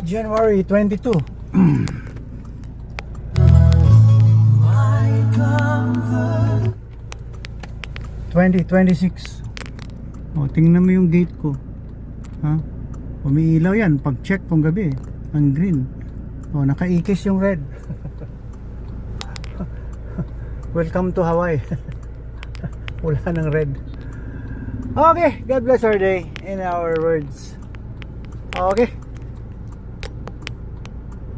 January 22. 2026. O, tingnan mo yung gate ko. Ha? Umiilaw yan. Pag-check kung gabi. Ang green. O, nakaikis yung red. Welcome to Hawaii. Wala ng red. Okay. God bless our day. In our words. Okay.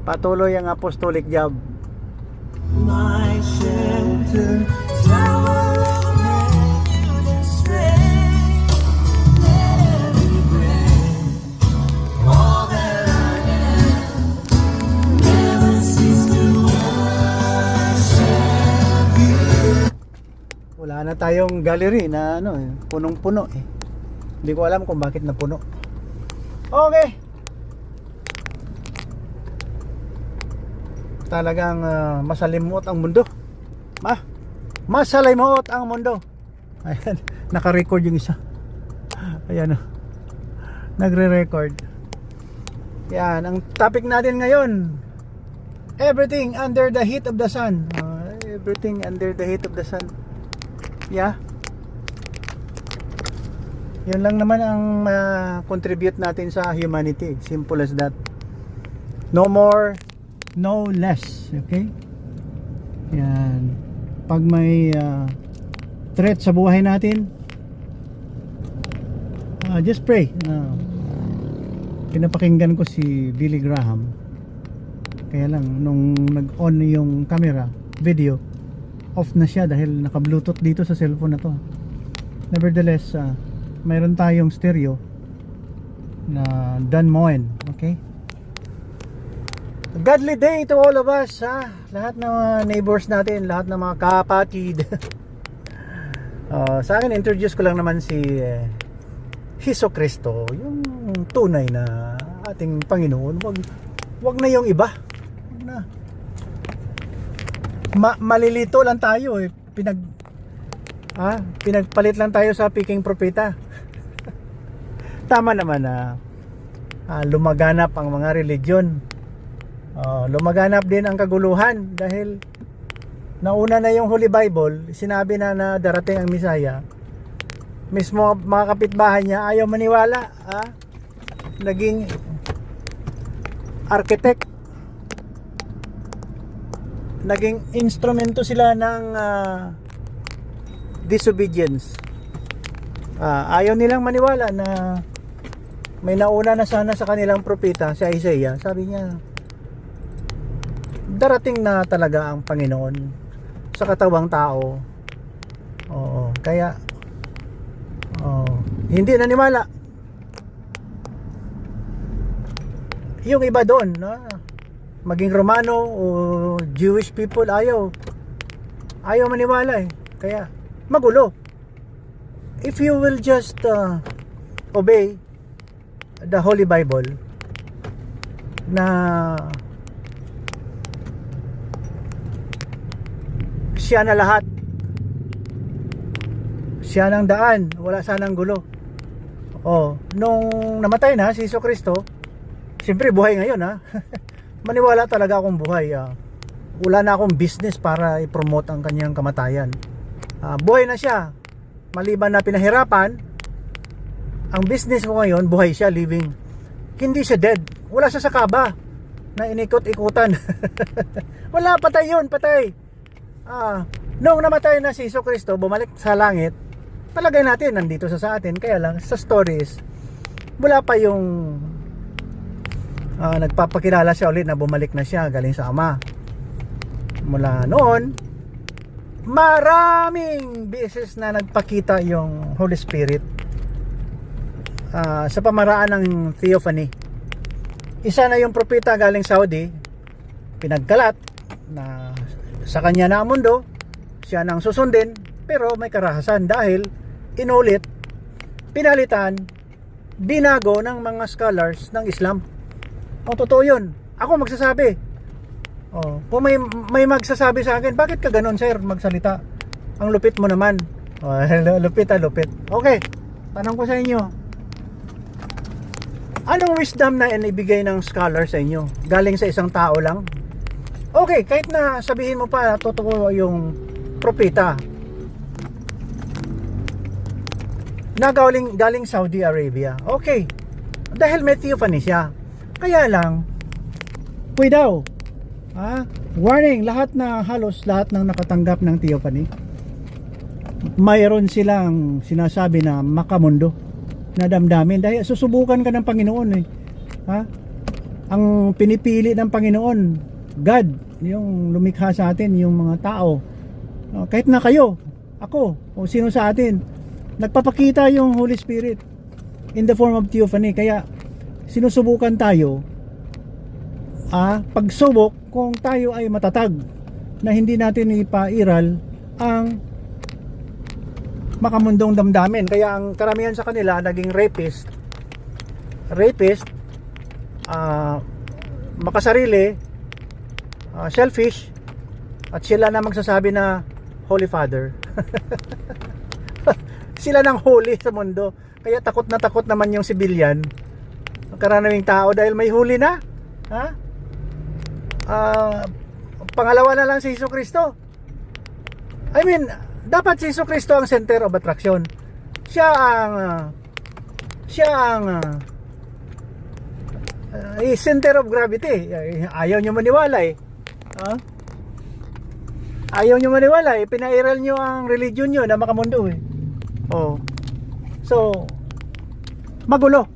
Patuloy ang apostolic job. My shelter, tower of refuge and strength, let me bring all that I am, never cease to worship you. Wala na tayong gallery na ano, punong-puno eh. Hindi ko alam kung bakit napuno. Okay. Talagang masalimot ang mundo. Masalimot ang mundo. Ayan, naka-record yung isa. Ayan, nagre-record. Yan, ang topic natin ngayon, everything under the heat of the sun. Everything under the heat of the sun. Yeah. Yun lang naman ang contribute natin sa humanity. Simple as that. No more, no less. Okay? Yan. Pag may threat sa buhay natin, just pray. Pinapakinggan ko si Billy Graham. Kaya lang, nung nag-on yung camera, video, off na siya dahil naka-bluetooth dito sa cellphone na to. Nevertheless, mayroon tayong stereo na Dan Moen. Okay? Godly day to all of us, ha? Lahat ng mga neighbors natin, lahat ng mga kapatid. Sa akin, introduce ko lang naman si Hesus Kristo, yung tunay na ating Panginoon. Wag na yung iba. Wag na. Malilito lang tayo eh. Pinagpalit lang tayo sa piking propeta. Tama naman na lumaganap ang mga religion. Lumaganap din ang kaguluhan dahil nauna na yung Holy Bible, sinabi na darating ang Misaya. Mismo mga kapitbahay niya ayaw maniwala. Naging architect, naging instrumento sila ng disobedience. Ayaw nilang maniwala na may nauna na sana sa kanilang propeta, si Isaiah. Sabi niya, darating na talaga ang Panginoon sa katawang tao. Kaya hindi naniwala. Yung iba doon, maging Romano o Jewish people, ayaw maniwala eh. Kaya magulo. If you will just obey the Holy Bible na siya na lahat, siya ng daan, wala sanang gulo. Nung namatay na si Hesus Kristo, siyempre buhay ngayon ha. Maniwala talaga akong buhay. Wala na akong business para i-promote ang kanyang kamatayan. Buhay na siya. Maliban na pinahirapan, ang business ko ngayon, buhay siya, living. Hindi siya dead. Wala siya sa kaba na inikot-ikutan. Wala, patay yun, patay. Noong namatay na si Hesus Kristo, bumalik sa langit, palagay natin nandito sa atin. Kaya lang sa stories, wala pa yung nagpapakilala siya ulit na bumalik na siya galing sa Ama. Mula noon, maraming beses na nagpakita yung Holy Spirit sa pamaraan ng theophany. Isa na yung propeta galing Saudi, pinagkalat na sa kanya na ang mundo, siya nang susundin, pero may karahasan dahil inulit, pinalitan, binago ng mga scholars ng Islam. Totoo yun. Ako magsasabi. Kung may magsasabi sa akin, bakit ka ganun sir magsalita? Ang lupit mo naman. Lupit. Okay, tanong ko sa inyo, Anong wisdom na inibigay ng scholar sa inyo? Galing sa isang tao lang? Okay, kahit na sabihin mo pa totoo yung propeta na galing Saudi Arabia. Okay, dahil may theophany siya. Kaya lang, daw, warning, halos lahat ng nakatanggap ng theophany, mayroon silang sinasabi na makamundo na damdamin. Dahil susubukan ka ng Panginoon eh. Ang pinipili ng Panginoon, God, yung lumikha sa atin, yung mga tao, kahit na kayo, ako, o sino sa atin, nagpapakita yung Holy Spirit in the form of theophany. Kaya sinusubukan tayo, pagsubok kung tayo ay matatag na hindi natin ipairal ang makamundong damdamin. Kaya ang karamihan sa kanila naging rapist, makasarili, selfish, at sila na magsasabi na Holy Father. Sila nang holy sa mundo. Kaya takot naman yung civilian, karaming tao, dahil may huli na. Pangalawa na lang si Jesucristo. I mean, dapat si Jesucristo ang center of attraction. Siya ang center of gravity. Ayaw nyo maniwala eh. Ayaw nyo maniwala eh. Pinairal nyo ang religion nyo na makamundo eh. So, magulo.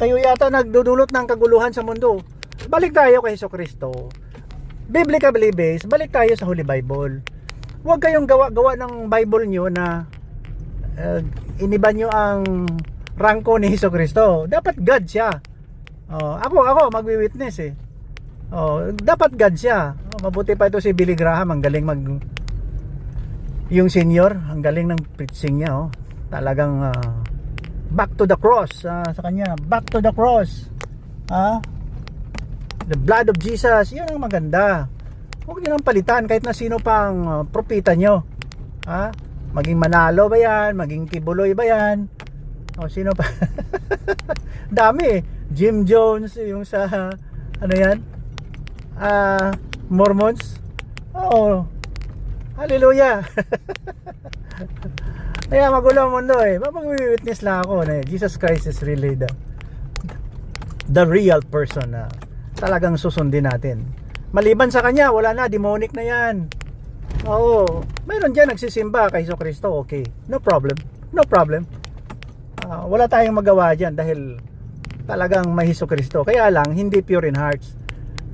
Kayo yata nagdudulot ng kaguluhan sa mundo. Balik tayo kay Jesucristo. Biblically based, balik tayo sa Holy Bible. Huwag kayong gawa ng Bible nyo na iniba nyo ang rangko ni Jesucristo. Dapat God siya. Ako magwi-witness eh. Dapat God siya. Mabuti pa ito si Billy Graham, ang galing yung senior, ang galing ng preaching niya. Talagang back to the cross, sa kanya, back to the cross. The blood of Jesus, yun ang maganda. Huwag nyo nang palitan kahit na sino pang propeta nyo. Maging Manalo ba yan, maging Kibuloy ba yan, sino pa. Dami eh. Jim Jones, yung sa ano yan, Mormons. Hallelujah. Kaya magulo ang mundo eh. Mag-witness lang ako na Jesus Christ is really the real person na talagang susundin natin. Maliban sa kanya, wala na, demonic na yan. Mayroon dyan nagsisimba kay Jesucristo, okay, no problem. Wala tayong magawa dyan dahil talagang may Jesucristo. Kaya lang, hindi pure in hearts.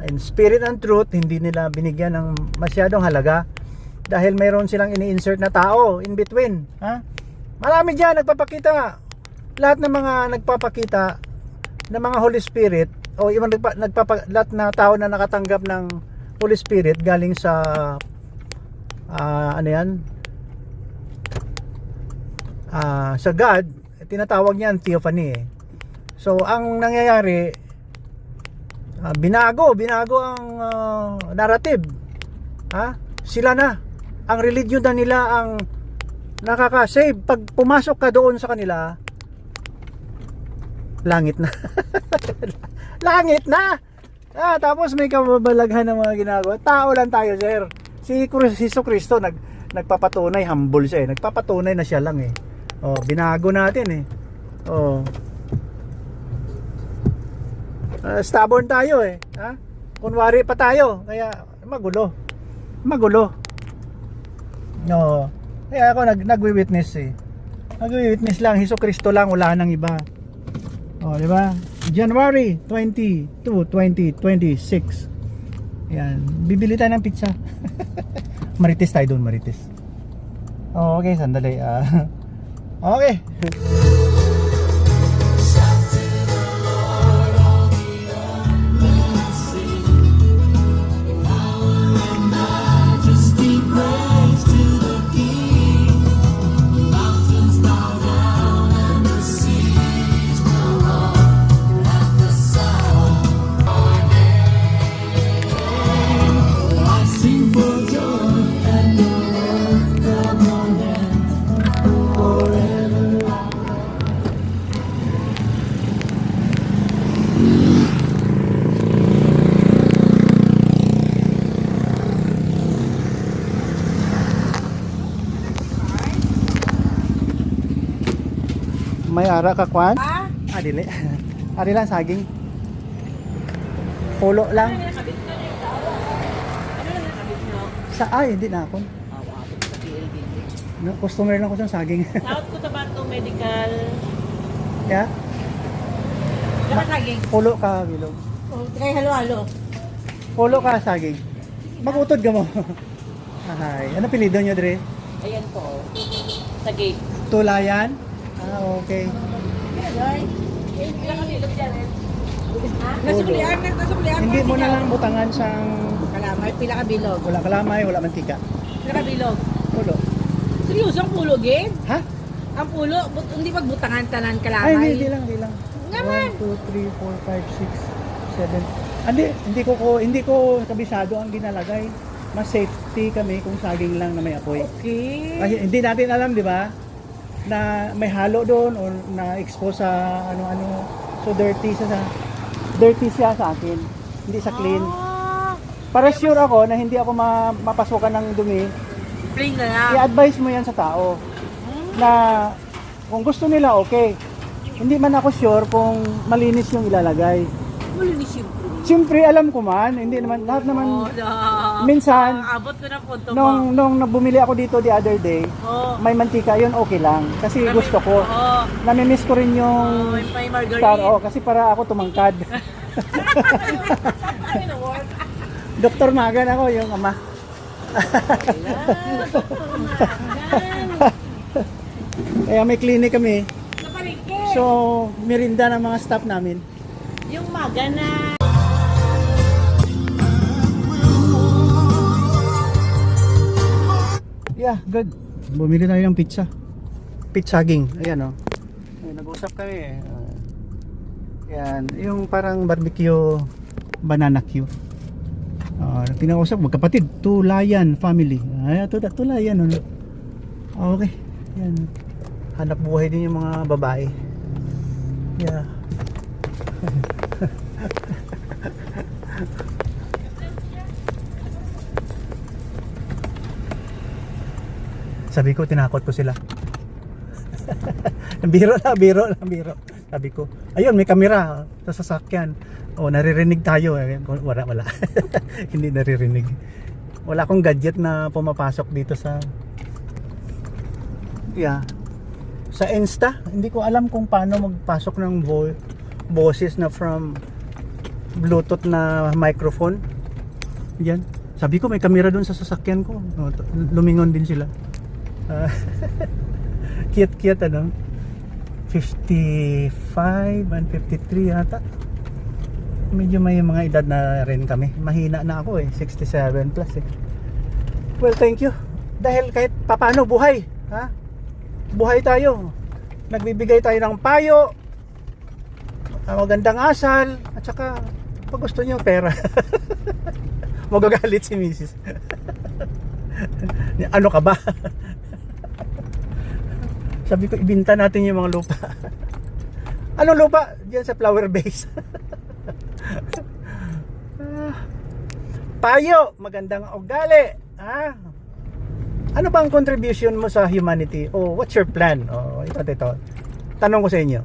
In spirit and truth, hindi nila binigyan ng masyadong halaga dahil mayroon silang ini-insert na tao in between. Marami dyan nagpapakita. Lahat ng mga nagpapakita ng mga Holy Spirit, o yung lahat na tao na nakatanggap ng Holy Spirit galing sa sa God, tinatawag niyan theophany eh. So ang nangyayari, binago ang narrative. Sila na, ang religion na nila ang nakaka-save. Pag pumasok ka doon sa kanila, langit na. Langit na. Tapos may kababalaghan ng mga ginagawa. Tao lang tayo, sir. Si Jesucristo nagpapatunay, humble siya eh. Nagpapatunay na siya lang eh. Binago natin eh. Stubborn tayo eh. Kunwari pa tayo. Kaya magulo. Kaya ako nagwi-witness eh. Nagwi-witness lang. Jesucristo lang, wala nang iba. Di ba? January 22, 2026. Yan. Bibili tayo ng pizza. Marites tayo doon, Marites. Okay, sandali. Okay. May ara ka kwan? Ah? Dili. Ari lang saging. Pulo lang. Ano lang nakabit nyo? Hindi na ako. Sa PLDT. No, customer lang ko sa saging. South Cotabato Medical. Yeah? Saka saging. Pulo ka, bilog. Oh, try halo-halo. Pulo ka, saging. Magutod ka mo. Ay, ano pilido nyo, Dre? Ayan po. Sa gate. Tulayan? Okay. Nasa kulian, nasa kulian. Hindi mo na lang butangan sang Kalamay, pila ka bilog. wala kalamay, wala mantika. Pila ka bilog. Pulo. Seryoso ang pulo, Gid? Ha? Ang pulo, hindi magbutangan tanan Ay, kalamay. hindi lang, hindi lang. Naman. 1, 2, 3, 4, 5, 6, 7. Hindi ko kabisado ang ginalagay. Mas safety kami kung saging lang na may apoy. Okay. Kasi hindi natin alam, di ba? Na may halo doon o na-expose sa ano-ano. So dirty siya sa akin. Hindi sa clean. Ah, Para sure ako na hindi ako mapasukan ng dumi, plain na lang. i-advise mo yan sa tao. Na kung gusto nila, okay. Hindi man ako sure kung malinis yung ilalagay. Malinis yung pulo. Siyempre alam ko man, hindi naman, lahat naman, Oh, minsan, abot ko na punto mo. nung bumili ako dito the other day, Oh. may mantika, yun okay lang. Kasi gusto ko. Oo. Namimiss ko rin yung May margarine. star, kasi para ako tumangkad. Dr. Magan ako, yung ama. Kaya may clinic kami. So, merinda ng mga staff namin. Yung maga na. Yeah, good. Bumili tayo ng pizza. Pizzaging. Ayan oh. Ay, nag-usap kami eh. Yan, yung parang barbecue banana Q. Pinausap magkapatid, Tulayan family. Ay, Tulayan ano. Okay. Yan. Hanap buhay din yung mga babae. Yeah. Sabi ko, tinakot ko sila. biro. Sabi ko, ayun, may kamera sa sasakyan. Naririnig tayo. Wala. Hindi naririnig. Wala akong gadget na pumapasok dito sa sa Insta. Hindi ko alam kung paano magpasok ng boses na from Bluetooth na microphone. Yan. Sabi ko, may kamera doon sa sasakyan ko. Lumingon din sila. Cute ano. 55 and 53 yata. Medyo may mga edad na rin kami. Mahina na ako 67 plus Well, thank you. Dahil kahit papano buhay, ha? Buhay tayo. Nagbibigay tayo ng payo, magandang asal, at saka pag gusto niyo pera. Magagalit si Mrs. Ano ka ba? Sabi ko, ibinta natin yung mga lupa. Anong lupa? Diyan sa flower base. Payo, magandang ugali. Ano bang contribution mo sa humanity? What's your plan? Ito. Tanong ko sa inyo.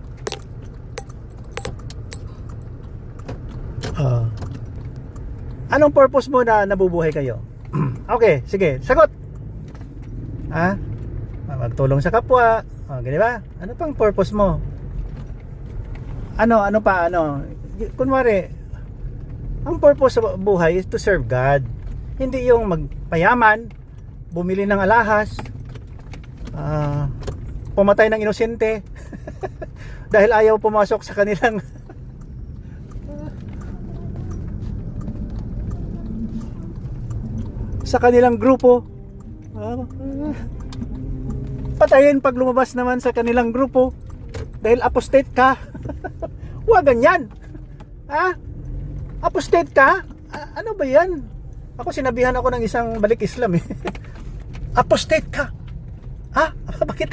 Anong purpose mo na nabubuhay kayo? Okay, sige, sagot. Magtulong sa kapwa. Ganun ba? Ano pang purpose mo? Ano pa? Kunwari, ang purpose sa buhay is to serve God. Hindi yung magpayaman, bumili ng alahas, pumatay ng inosente dahil ayaw pumasok sa kanilang grupo. Patayin pag lumabas naman sa kanilang grupo dahil apostate ka. Huwag ganyan. Apostate ka? Ano ba yan? Ako sinabihan ako ng isang balik Islam Apostate ka? Bakit?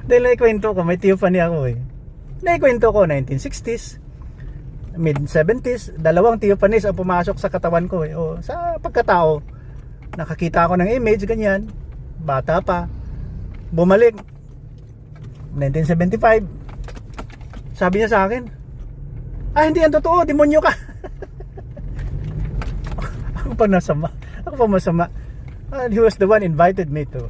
Dahil naikwento ko, may Theophany ako Naikwento ko 1960s, mid-70s, 2 Theophanies ang pumasok sa katawan ko sa pagkatao. Nakakita ako ng image ganyan, bata pa, bumalik, 1975. Sabi niya sa akin, hindi yan totoo, demonyo ka. Ako pa masama. And he was the one invited me to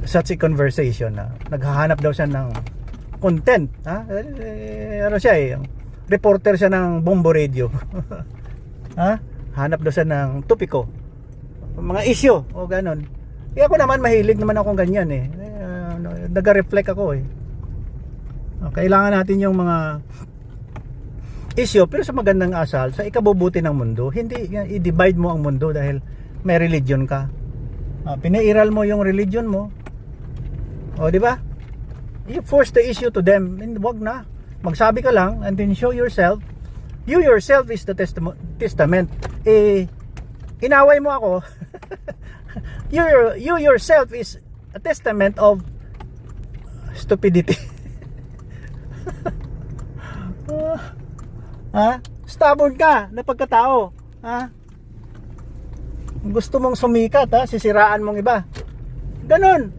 such a conversation na naghahanap daw siya ng content, ano siya reporter siya ng Bombo Radio. Hanap daw siya ng topiko, mga issue o ganon. Ako naman mahilig naman akong ganyan nag-reflect ako kailangan natin yung mga issue pero sa magandang asal, sa ikabubuti ng mundo. Hindi i-divide mo ang mundo dahil may religion ka. Pinairal mo yung religion mo, di ba? You force the issue to them, wag na. Magsabi ka lang and then show yourself. You yourself is the testament. Inaway mo ako. you yourself is a testament of stupidity. Stubborn ka na pagkatao. Gusto mong sumikat, sisiraan mong iba. Ganon,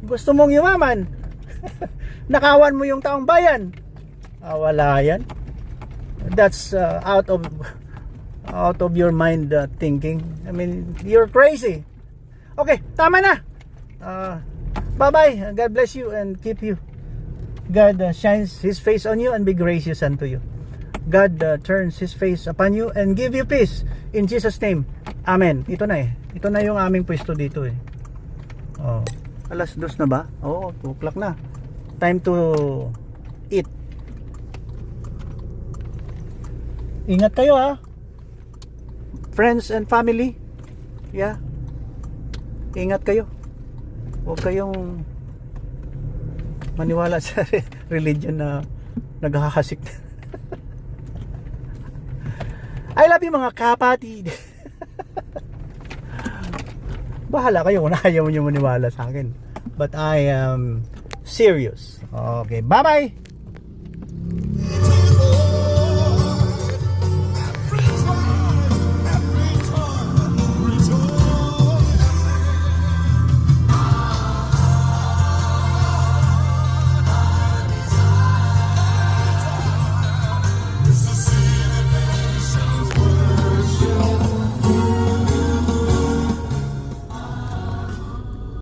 gusto mong yumaman. Nakawan mo yung taong bayan. Wala yan. That's out of your mind thinking. I mean, you're crazy. Okay, tama na. Bye-bye. God bless you and keep you. God shines His face on you and be gracious unto you. God turns His face upon you and give you peace. In Jesus' name. Amen. Ito na Ito na yung aming pwesto dito Alas 2 na ba? 2 o'clock na. Time to eat. Ingat kayo friends and family. Yeah. Ingat kayo. Huwag kayong maniwala sa religion na naghahasik. I love you mga kapatid. Bahala kayo kung ayaw nyo maniwala sa akin. But I am serious. Okay, bye-bye.